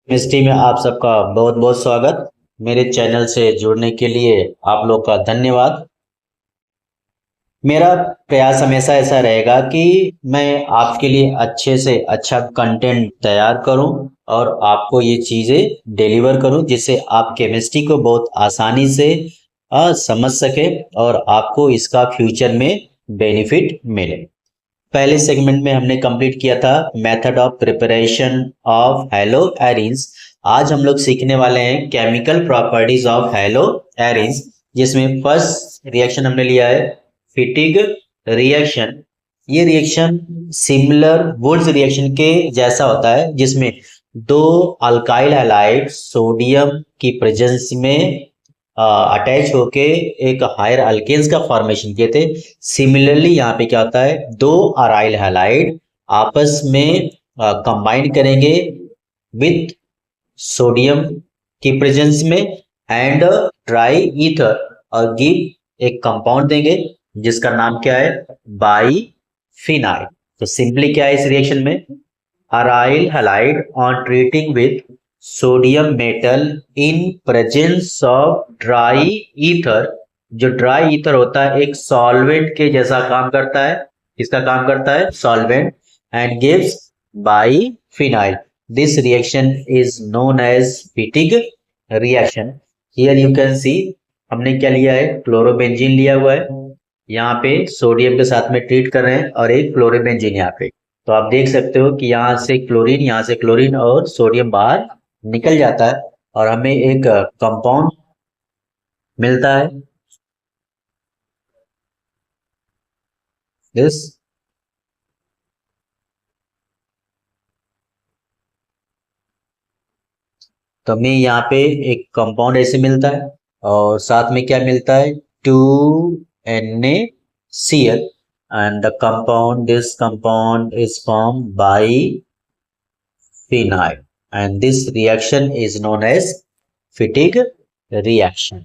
Chemistry में आप सबका बहुत बहुत स्वागत। मेरे चैनल से जुड़ने के लिए आप लोग का धन्यवाद। मेरा प्रयास हमेशा ऐसा रहेगा कि मैं आपके लिए अच्छे से अच्छा कंटेंट तैयार करूं और आपको ये चीज़ें डिलीवर करूं जिससे आप केमिस्ट्री को बहुत आसानी से समझ सके और आपको इसका फ्यूचर में बेनिफिट मिले। पहले सेगमेंट में हमने कंप्लीट किया था method of preparation of hello arenes. आज हम लोग सीखने वाले हैं chemical properties of hello arenes, जिसमें फर्स्ट रिएक्शन हमने लिया है फिटिग रिएक्शन। ये रिएक्शन सिमिलर वुड्स रिएक्शन के जैसा होता है, जिसमें दो अल्काइल हैलाइड सोडियम की प्रेजेंस में अटैच होके एक हायर अल्केन्स का फॉर्मेशन किए थे। सिमिलरली यहाँ पे क्या होता है, दो अराइल हैलाइड आपस में कंबाइन करेंगे विथ सोडियम की प्रेजेंस में एंड ट्राई ईथर और गिव एक कंपाउंड देंगे जिसका नाम क्या है, बाईफिनाइल। तो सिंपली क्या है इस रिएक्शन में, aryl halide on treating with sodium metal in presence of dry ether. जो ड्राई ईथर होता है एक सॉल्वेंट के जैसा काम करता है। किसका काम करता है, solvent, and gives biphenyl. This reaction is known as Fittig reaction. Here you can see हमने क्या लिया है, क्लोरोबेंजीन लिया हुआ है। यहाँ पे सोडियम के साथ में ट्रीट कर रहे हैं और एक क्लोरोबेंजीन यहाँ पे। तो आप देख सकते हो कि यहाँ से क्लोरीन, यहाँ से क्लोरीन और सोडियम बाहर निकल जाता है और हमें एक कंपाउंड मिलता है, दिस। तो हमें यहाँ पे एक कंपाउंड ऐसे मिलता है और साथ में क्या मिलता है, 2NaCl, and the compound, this compound is formed by phenyl, and this reaction is known as fatigue reaction.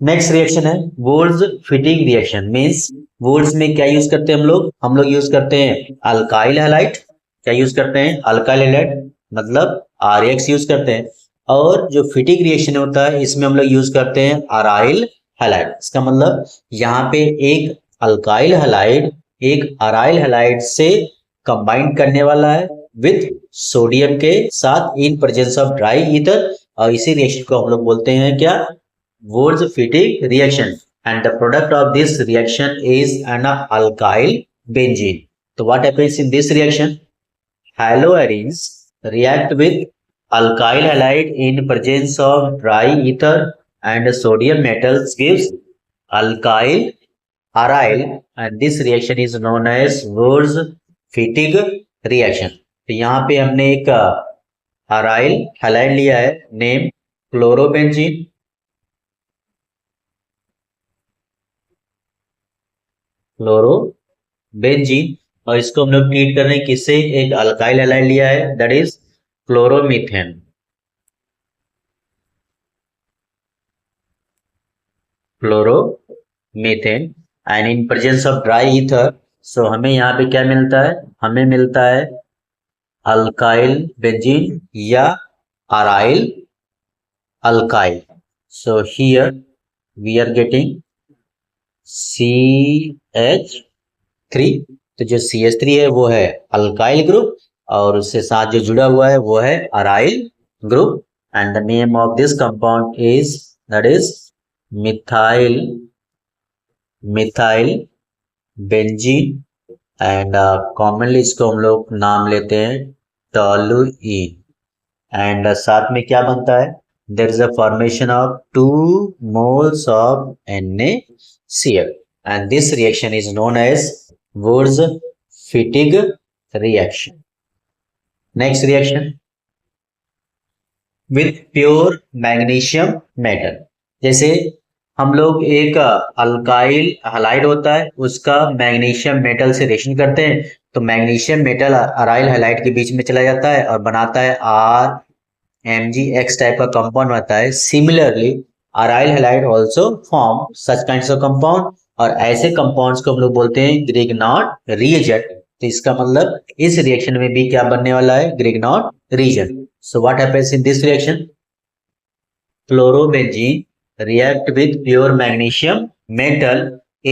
Next reaction है Wurtz Fittig reaction. Means Wurtz में क्या यूज करते हैं हम लोग यूज करते हैं अल्काइल हैलाइड। क्या यूज करते हैं, अल्काइल हैलाइड, मतलब RX यूज करते हैं। और जो फिटिंग रिएक्शन होता है इसमें हम लोग यूज करते हैं अराइल हैलाइड। इसका मतलब यहाँ पे एक अल्काइल हैलाइड एक अराइल हैलाइड से कंबाइन करने वाला है विथ सोडियम के साथ इन प्रेजेंस ऑफ ड्राई ईथर, और इसी रिएक्शन को हम लोग बोलते हैं क्या, Wurtz fitting reaction, and the product of this reaction is an alkyl benzene. So what happens in this reaction? Haloarenes react with alkyl halide in presence of dry ether and sodium metals gives alkyl aryl, and this reaction is known as Wurtz fitting reaction. तो यहाँ पे हमने एक aryl halide लिया है, name chlorobenzene, chlorobenzene, और इसको हम लोग ट्रीट कर रहे हैं किससे, एक अल्काइल हैलाइड लिया है that is chloromethane. Chloromethane and in presence of dry ether, so हमें यहाँ पे क्या मिलता है, हमें मिलता है अल्काइल बेंजीन या aryl alkyl. So here we are getting CH3। तो जो CH3 है वो है अल्काइल ग्रुप और उससे साथ जो जुड़ा हुआ है वो है aryl group, and the name of this compound is that is methyl benzene, and commonly इसको हम लोग नाम लेते हैं टॉलुइन। एंड साथ में क्या बनता है, there is a formation of 2 moles of NaCl, and this reaction is known as Wurtz fitting reaction. Next reaction with pure magnesium metal। जैसे हम लोग एक अल्काइल हैलाइड होता है उसका मैग्नीशियम मेटल से रिएक्शन करते हैं, तो मैग्नीशियम मेटल अराइल हैलाइड के बीच में चला जाता है और बनाता है RMgX टाइप का कंपाउंड बनता है। Similarly aryl halide also form such kinds of compound, और ऐसे कंपाउंड्स को हम लोग बोलते हैं ग्रिग्नॉट रिएजेंट। तो इसका मतलब इस रिएक्शन में भी क्या बनने वाला है, Grignard reagent. So what happens in this reaction, chlorobenzene react with pure magnesium metal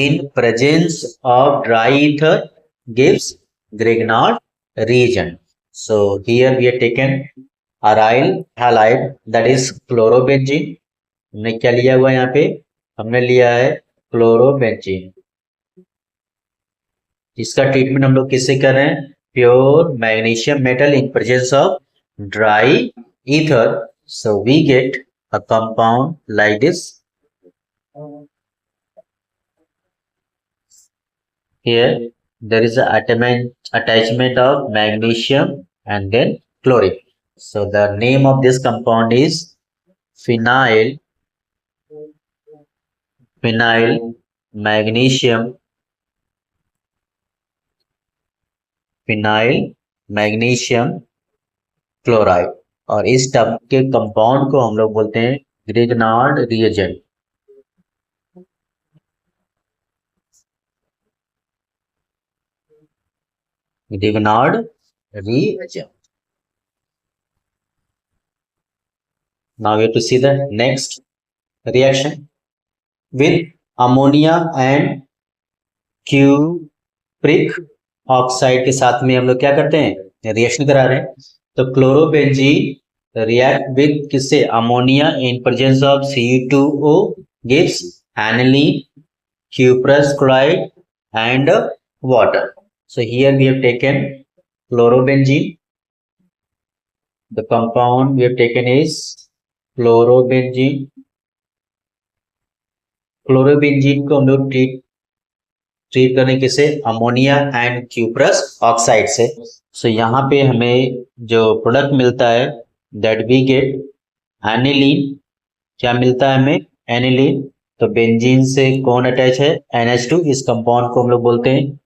in presence of dry ether gives Grignard region. So here we have taken aryl halide, that is chlorobenzene. हमने क्या लिया हुआ यहाँ पे, हमने लिया है chlorobenzene. इसका ट्रीटमेंट हम लोग किससे कर रहे हैं, pure magnesium metal in presence of dry ether. So we get a compound like this. Here there is a attachment of magnesium and then chlorine. So the name of this compound is phenyl magnesium chloride, और इस term के compound को हम लोग बोलते हैं Grignard reagent. Grignard reagent. Now we have to see the next reaction with ammonia and cupric oxide के साथ में हम लोग क्या करते हैं, रिएक्शन करा रहे हैं। तो क्लोरोबेंजीन रिएक्ट विद किससे, ammonia in presence of Cu2O gives aniline, cuprous chloride and water. So here we have taken chlorobenzene. The compound we have taken is chlorobenzene. Chlorobenzene को हम लोग ट्रीट करने किसे, अमोनिया एंड क्यूप्रस ऑक्साइड से। सो यहाँ पे हमें जो प्रोडक्ट मिलता है दैट वी गेट एनिलीन। क्या मिलता है हमें, एनिलीन। तो बेंजीन से कौन अटैच है, NH2। इस कंपाउंड को हम लोग बोलते हैं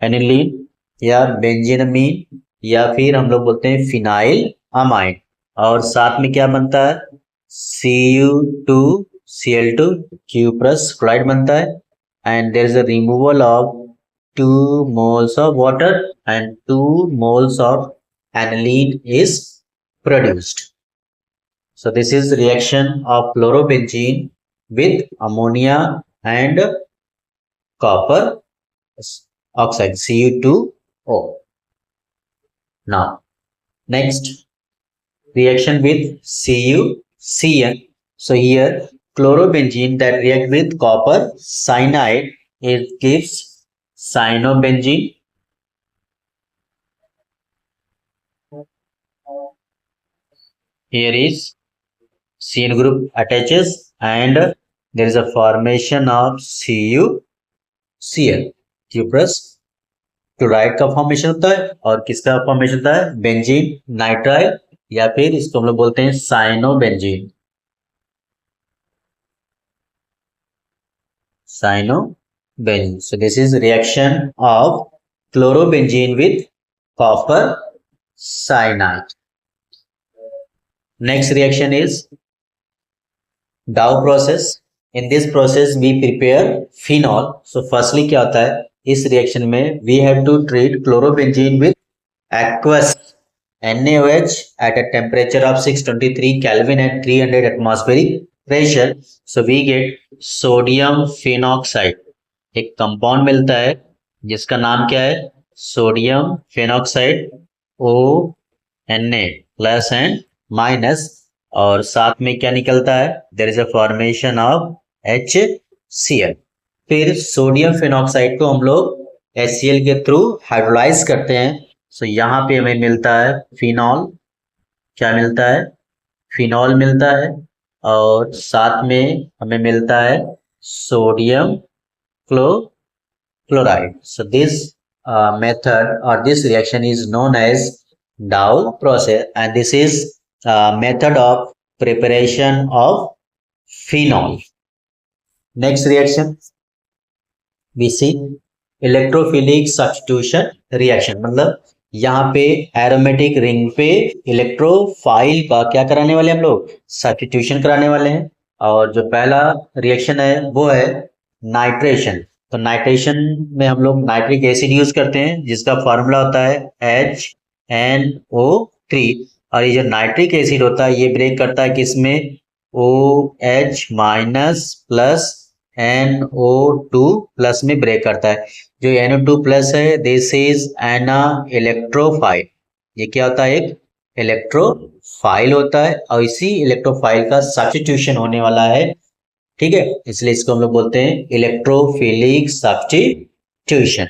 एनिलीन या बेंजीनमीन, या फिर हम लोग बोलते हैं फिनाइल अमाइन। और साथ में क्या बनता है, Cu2Cl2 cuprous chloride बनता है, and there is a removal of 2 moles of water and 2 moles of aniline is produced. So this is reaction of chlorobenzene with ammonia and copper oxide Cu2O. Now next reaction with CuCN. So here chlorobenzene that react with copper cyanide, it gives cyanobenzene. Here is CN group attaches and there is a formation of CuCl, cuprous chloride का formation होता है। और किसका formation होता है, benzene nitrile, या फिर इसको हम लोग बोलते हैं cyanobenzene. So this is reaction of chlorobenzene with copper cyanide. Next reaction is Dow process. In this process we prepare phenol. So firstly क्या होता है इस रिएक्शन में, we have to treat chlorobenzene with aqueous NaOH at a temperature of 623 Kelvin and 300 atmospheric pressure. So we get sodium phenoxide. एक compound मिलता है जिसका नाम क्या है, sodium phenoxide, ONA plus and minus, और साथ में क्या निकलता है, there is a formation of HCl। फिर सोडियम फेनॉक्साइड को हम लोग HCl के थ्रू हाइड्रोलाइज करते हैं। सो यहाँ पे हमें मिलता है फिनॉल। क्या मिलता है, फिनॉल मिलता है, और साथ में हमें मिलता है sodium chloride. So this method or this reaction is known as Dow process, and this is method of preparation of phenol. Next reaction we see electrophilic substitution reaction. मतलब यहाँ पे एरोमेटिक रिंग पे इलेक्ट्रोफाइल का क्या कराने वाले हम लोग, सब्स्टिट्यूशन कराने वाले हैं। और जो पहला रिएक्शन है वो है नाइट्रेशन। तो नाइट्रेशन में हम लोग नाइट्रिक एसिड यूज करते हैं जिसका फॉर्मूला होता है HNO3। और ये जो नाइट्रिक एसिड होता है ये ब्रेक करता है किसमें, OH minus plus NO2 plus में ब्रेक करता है। जो NO2 प्लस है दिस इज एन इलेक्ट्रोफाइल। ये क्या होता है, एक इलेक्ट्रोफाइल होता है और इसी इलेक्ट्रोफाइल का सब्स्टिट्यूशन होने वाला है, ठीक है, इसलिए इसको हम लोग बोलते हैं इलेक्ट्रोफिलिक सब्स्टिट्यूशन।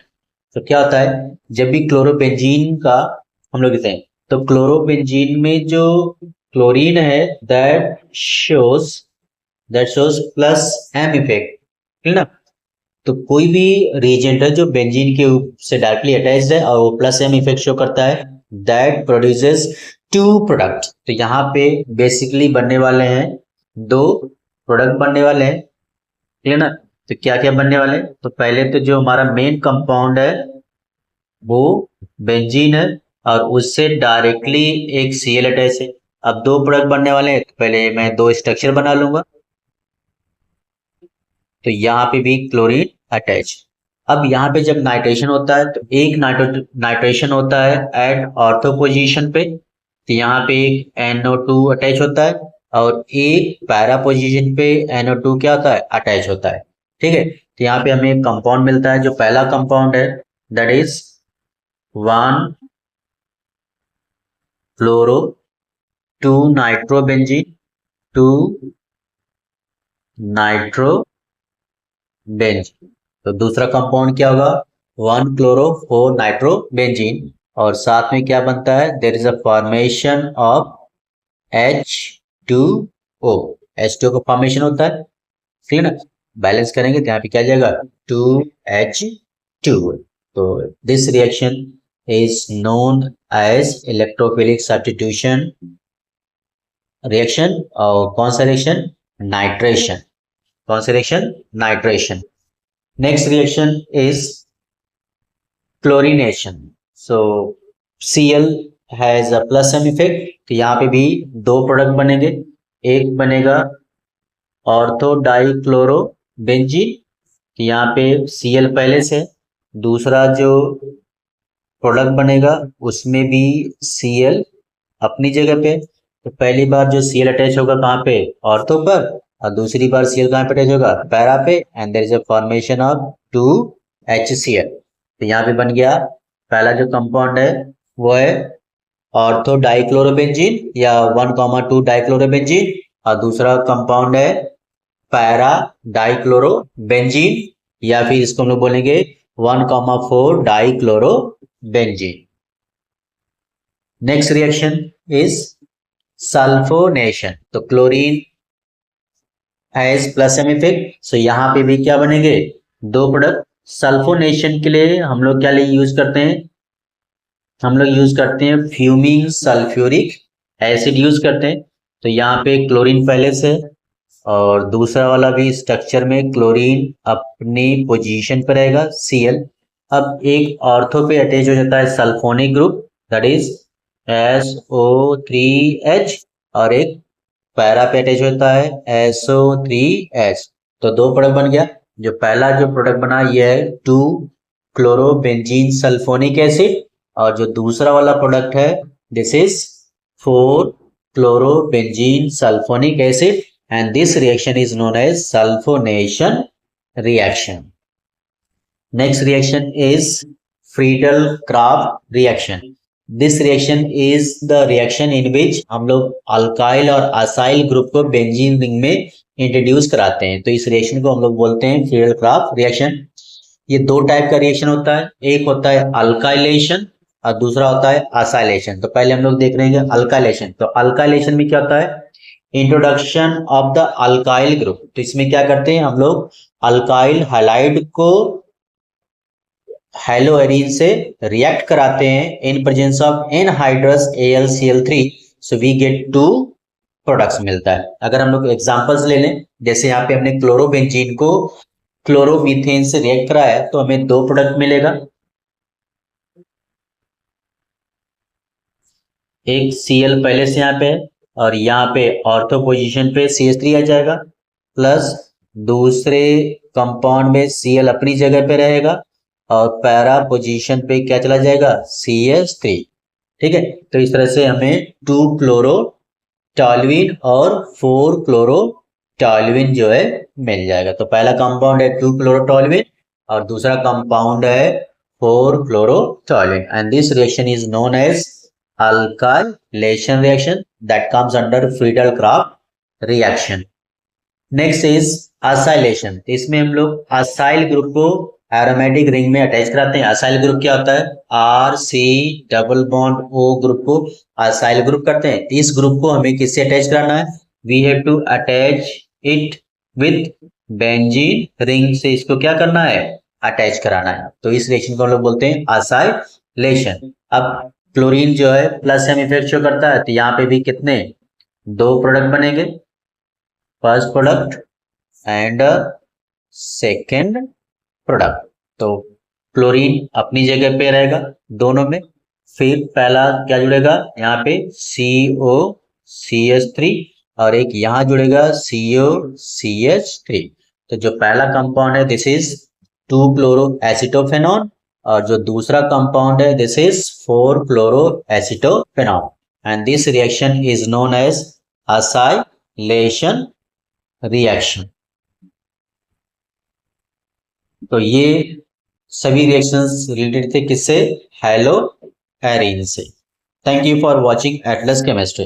तो क्या होता है जब भी क्लोरोबेंजीन का हम लोग कहते हैं तो क्लोरोबेंजीन में जो क्लोरीन है that shows plus M effect, ठीक ना। तो कोई भी रिएजेंट है जो बेंजीन के से डायरेक्टली अटैच्ड है और वो प्लस एम इफेक्ट शो करता है, दैट प्रोड्यूसेस टू प्रोडक्ट। तो यहाँ पे बेसिकली बनने वाले हैं दो प्रोडक्ट बनने वाले हैं, ठीक है ना। तो क्या क्या बनने वाले हैं, तो पहले तो जो हमारा मेन कंपाउंड है वो बेंजीन है और उससे डायरेक्टली एक Cl अटैच है। अब दो प्रोडक्ट बनने वाले हैं तो पहले मैं दो स्ट्रक्चर बना लूंगा। तो यहाँ पे भी क्लोरीन अटैच। अब यहाँ पे जब नाइट्रेशन होता है तो एक नाइट्रेशन होता है एट ऑर्थो पोजीशन पे, तो यहाँ पे एक NO2 अटैच होता है और एक पैरा पोजीशन पे NO2 क्या होता है, अटैच होता है, ठीक है। तो यहाँ पे हमें एक कंपाउंड मिलता है, जो पहला कंपाउंड है that is 1 fluoro 2 nitrobenzene 2 nitrobenzene. तो दूसरा कंपाउंड क्या होगा 1 क्लोरो 4 नाइट्रोबेंजीन और साथ में क्या बनता है, there is a formation of H2O। H2O का फॉर्मेशन होता है, ठीक है ना। बैलेंस करेंगे तो यहाँ पे क्या जाएगा 2H2। तो this reaction is known as electrophilic substitution reaction. और कौन सा रिएक्शन, नाइट्रेशन। कौन सा reaction, nitration. Next reaction is chlorination. So Cl has a plus M effect, तो यहाँ पे भी दो प्रोडक्ट बनेंगे, एक बनेगा ऑर्थो डाई क्लोरो बेंजीन, तो यहाँ पे Cl पहले से, दूसरा जो प्रोडक्ट बनेगा उसमें भी Cl अपनी जगह पे। तो पहली बार जो Cl अटैच होगा कहाँ पे, ऑर्थो पर, और दूसरी बार Cl कहाँ पे अटैच होगा, पैरा पे, and there is a formation of 2HCl। तो यहाँ पे बन गया पहला जो कंपाउंड है वो है ऑर्थो डाइक्लोरोबेंजीन या 1,2 डाइक्लोरोबेंजीन और दूसरा कंपाउंड है पैरा डाइक्लोरोबेंजीन या फिर इसको हम लोग बोलेंगे 1,4 dichlorobenzene. Next reaction is sulphonation. तो chlorine has plus M effect, so यहाँ पे भी क्या बनेंगे, दो प्रोडक्ट। सल्फोनेशन के लिए हम लोग क्या यूज करते हैं, हम लोग यूज करते हैं फ्यूमिंग सल्फ्यूरिक एसिड यूज करते हैं। तो यहाँ पे क्लोरीन पहले से और दूसरा वाला भी स्ट्रक्चर में क्लोरीन अपनी पोजीशन पर रहेगा Cl। अब एक ऑर्थो पे अटैच हो जाता है sulphonic group that is SO3H और एक पैरा पे अटैच होता है SO3H। तो दो प्रोडक्ट बन गया। जो पहला जो प्रोडक्ट बना ये है 2 क्लोरोबेंजीन सल्फोनिक एसिड और जो दूसरा वाला प्रोडक्ट है this is 4 chlorobenzene sulphonic acid and this reaction is known as sulfonation reaction. Next reaction is Friedel-Crafts reaction. This reaction is the reaction in which हम लोग अल्काइल और असाइल ग्रुप को benzene ring में introduce कराते हैं। तो इस reaction को हम लोग बोलते हैं फ्रीडल-क्राफ्ट रिएक्शन। ये दो टाइप का रिएक्शन होता है, एक होता है अल्काइलेशन और दूसरा होता है असाइलेशन। तो पहले हम लोग देख रहे हैं अल्काइलेशन। तो अल्काइलेशन में क्या होता है, introduction of the alkyl group. तो इसमें क्या करते हैं हम लोग, अल्काइल हैलाइड को हेलोएरिन से रिएक्ट कराते हैं in presence of anhydrous AlCl3, so we get 2 products मिलता है। अगर हम लोग एग्जांपल्स ले लें, जैसे यहाँ पे हमने क्लोरोबेंजीन को क्लोरोमीथेन से रिएक्ट कराया तो हमें 2 प्रोडक्ट मिलेगा, एक Cl पहले से यहाँ पे है और यहाँ पे ऑर्थो पोजीशन पे CH3 आ जाएगा, प्लस दूसरे कंपाउंड में Cl अपनी जगह पे रहेगा और पैरा पोजीशन पे क्या चला जाएगा, CH3। ठीक है, तो इस तरह से हमें 2 क्लोरो टॉल्यूइन और 4 क्लोरो टॉल्यूइन जो है मिल जाएगा। तो पहला कंपाउंड है 2 क्लोरो टॉल्यूइन और दूसरा कंपाउंड है 4 chloro toluene, and this reaction is known as alkylation reaction that comes under Friedel-Crafts reaction. Next is acylation. इसमें हम लोग असाइल ग्रुप को एरोमेटिक रिंग में अटैच कराते हैं। असाइल ग्रुप क्या होता है, RC double bond O group को असाइल ग्रुप करते हैं। इस ग्रुप को हमें किससे अटैच कराना है, we have to attach it with benzene ring से इसको क्या करना है, अटैच कराना है। तो इस रिएक्शन को हम लोग बोलते हैं असाइलेशन। अब क्लोरीन जो है प्लस एम इफेक्ट शो करता है, तो यहाँ पे भी कितने, 2 प्रोडक्ट बनेंगे, first product and second product. तो क्लोरीन अपनी जगह पे रहेगा दोनों में, फिर पहला क्या जुड़ेगा यहाँ पे COCH3 और एक यहाँ जुड़ेगा COCH3। तो जो पहला कंपाउंड है दिस इज 2 क्लोरो एसिटोफेनॉन और जो दूसरा कंपाउंड है this is 4 chloro acetophenone, and this reaction is known as acylation reaction. तो ये सभी रिएक्शंस रिलेटेड थे किससे, हैलो एरीन से। Thank you for watching Atlas chemistry.